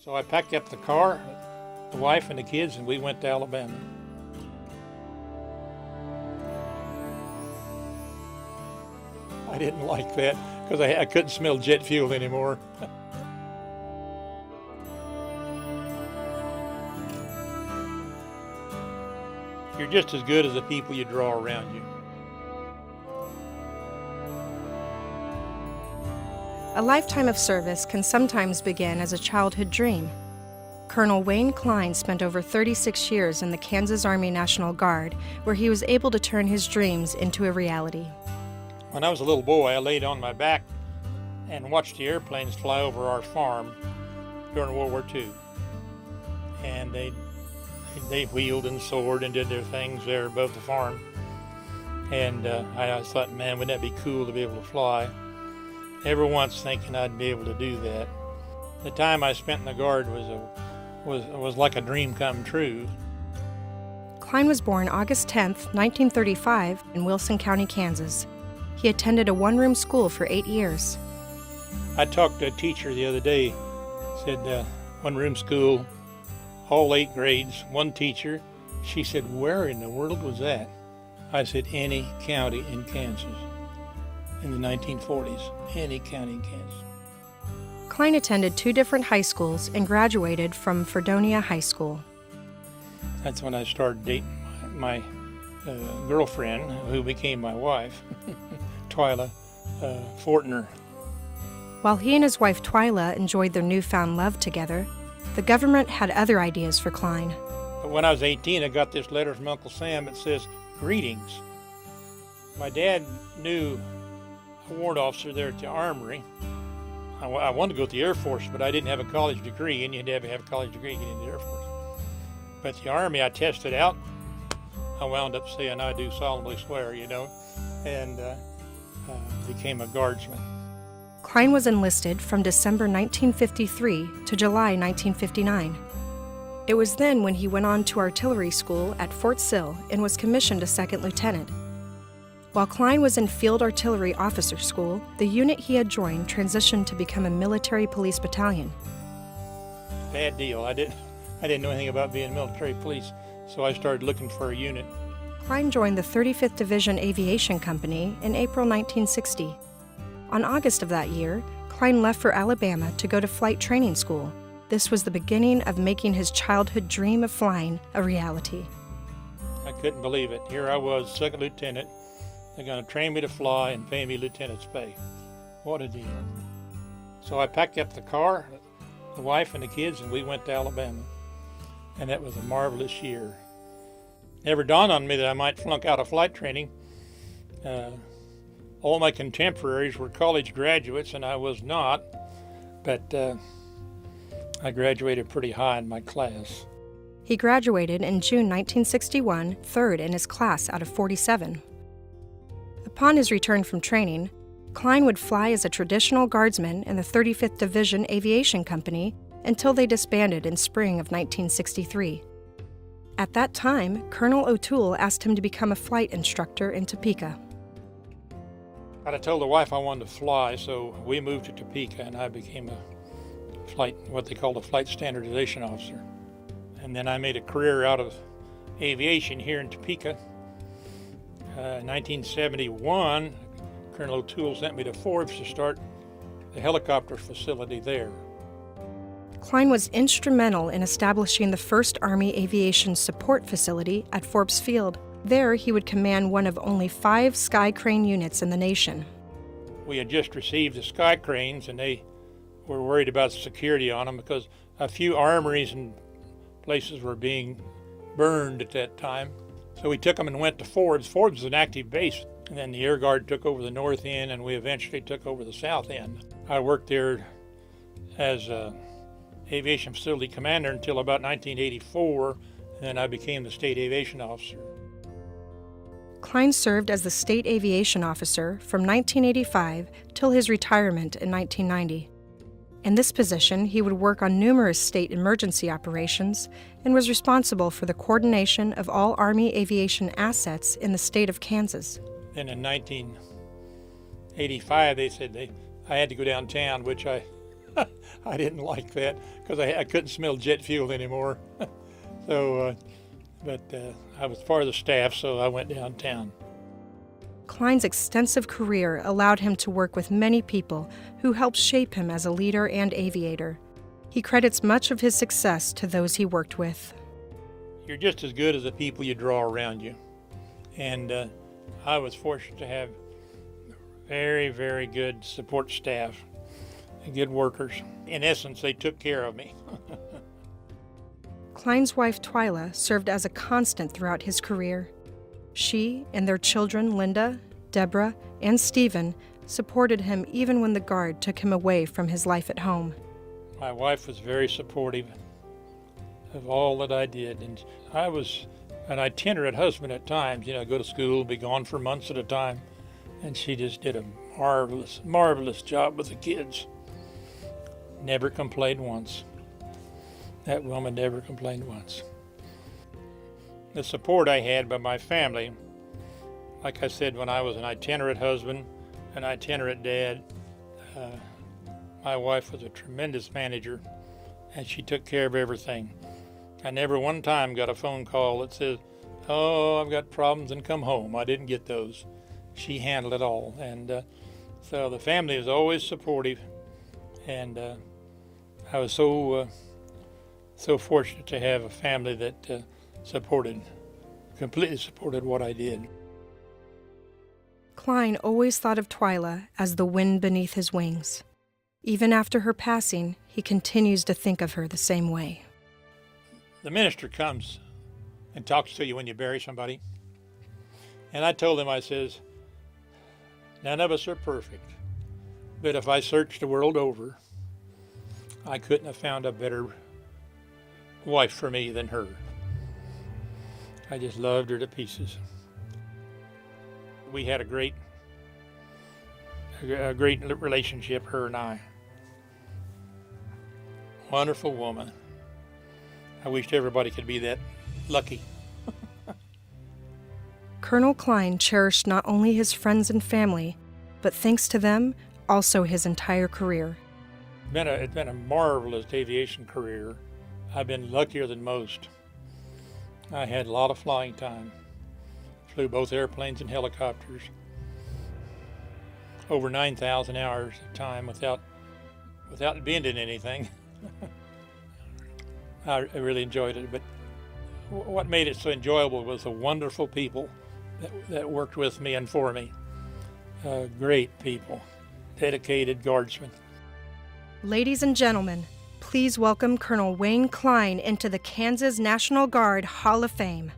So I packed up the car, the wife and the kids, and we went to Alabama. I didn't like that because I couldn't smell jet fuel anymore. You're just as good as the people you draw around you. A lifetime of service can sometimes begin as a childhood dream. Colonel Wayne Cline spent over 36 years in the Kansas Army National Guard, where he was able to turn his dreams into a reality. When I was a little boy, I laid on my back and watched the airplanes fly over our farm during World War II. And they wheeled and soared and did their things there above the farm. And I always thought, man, wouldn't that be cool to be able to fly? Ever once thinking I'd be able to do that. The time I spent in the Guard was like a dream come true. Cline was born August 10, 1935, in Wilson County, Kansas. He attended a one-room school for 8 years. I talked to a teacher the other day, said one-room school, all 8 grades, one teacher. She said, where in the world was that? I said, any county in Kansas. In the 1940s, any county in Kansas. Cline attended 2 different high schools and graduated from Fredonia High School. That's when I started dating my girlfriend, who became my wife, Twyla Fortner. While he and his wife Twyla enjoyed their newfound love together, the government had other ideas for Cline. But when I was 18, I got this letter from Uncle Sam that says, greetings. My dad knew a warrant officer there at the Armory. I wanted to go to the Air Force, but I didn't have a college degree, and you had to have a college degree to get into the Air Force. But the Army, I tested out. I wound up saying, I do solemnly swear, and became a guardsman. Cline was enlisted from December 1953 to July 1959. It was then when he went on to artillery school at Fort Sill and was commissioned a second lieutenant. While Cline was in Field Artillery Officer School, the unit he had joined transitioned to become a military police battalion. Bad deal. I didn't know anything about being military police, so I started looking for a unit. Cline joined the 35th Division Aviation Company in April 1960. On August of that year, Cline left for Alabama to go to flight training school. This was the beginning of making his childhood dream of flying a reality. I couldn't believe it. Here I was, second lieutenant. They're going to train me to fly and pay me lieutenant's pay. What a deal. So I packed up the car, the wife and the kids, and we went to Alabama. And that was a marvelous year. Never dawned on me that I might flunk out of flight training. All my contemporaries were college graduates, and I was not. But I graduated pretty high in my class. He graduated in June 1961, third in his class out of 47. Upon his return from training, Cline would fly as a traditional guardsman in the 35th Division Aviation Company until they disbanded in spring of 1963. At that time, Colonel O'Toole asked him to become a flight instructor in Topeka. I told the wife I wanted to fly, so we moved to Topeka, and I became what they called a flight standardization officer. And then I made a career out of aviation here in Topeka. In 1971, Colonel O'Toole sent me to Forbes to start the helicopter facility there. Cline was instrumental in establishing the first Army Aviation Support Facility at Forbes Field. There, he would command one of only 5 sky crane units in the nation. We had just received the sky cranes, and they were worried about security on them because a few armories and places were being burned at that time. So we took them and went to Forbes. Forbes was an active base, and then the Air Guard took over the north end, and we eventually took over the south end. I worked there as a aviation facility commander until about 1984, and then I became the state aviation officer. Cline served as the state aviation officer from 1985 till his retirement in 1990. In this position, he would work on numerous state emergency operations and was responsible for the coordination of all Army aviation assets in the state of Kansas. Then in 1985, they said I had to go downtown, which I I didn't like that because I couldn't smell jet fuel anymore. So, but I was part of the staff, so I went downtown. Cline's extensive career allowed him to work with many people who helped shape him as a leader and aviator. He credits much of his success to those he worked with. You're just as good as the people you draw around you. And I was fortunate to have very, very good support staff and good workers. In essence, they took care of me. Cline's wife, Twyla, served as a constant throughout his career. She and their children, Linda, Deborah, and Stephen, supported him even when the Guard took him away from his life at home. My wife was very supportive of all that I did, and I was an itinerant husband at times. You know, go to school, be gone for months at a time, and she just did a marvelous, marvelous job with the kids. Never complained once. That woman never complained once. The support I had by my family, like I said, when I was an itinerant husband, an itinerant dad, my wife was a tremendous manager, and she took care of everything. I never one time got a phone call that says, "Oh, I've got problems and come home." I didn't get those. She handled it all, and so the family was always supportive, and I was so fortunate to have a family that completely supported what I did. Cline always thought of Twyla as the wind beneath his wings. Even after her passing, he continues to think of her the same way. The minister comes and talks to you when you bury somebody. And I told him, I says, none of us are perfect, but if I searched the world over, I couldn't have found a better wife for me than her. I just loved her to pieces. We had a great relationship, her and I. Wonderful woman. I wished everybody could be that lucky. Colonel Cline cherished not only his friends and family, but thanks to them, also his entire career. It's been a marvelous aviation career. I've been luckier than most. I had a lot of flying time. Flew both airplanes and helicopters. Over 9,000 hours of time without bending anything. I really enjoyed it, but what made it so enjoyable was the wonderful people that worked with me and for me. Great people, dedicated guardsmen. Ladies and gentlemen, please welcome Colonel Wayne Cline into the Kansas National Guard Hall of Fame.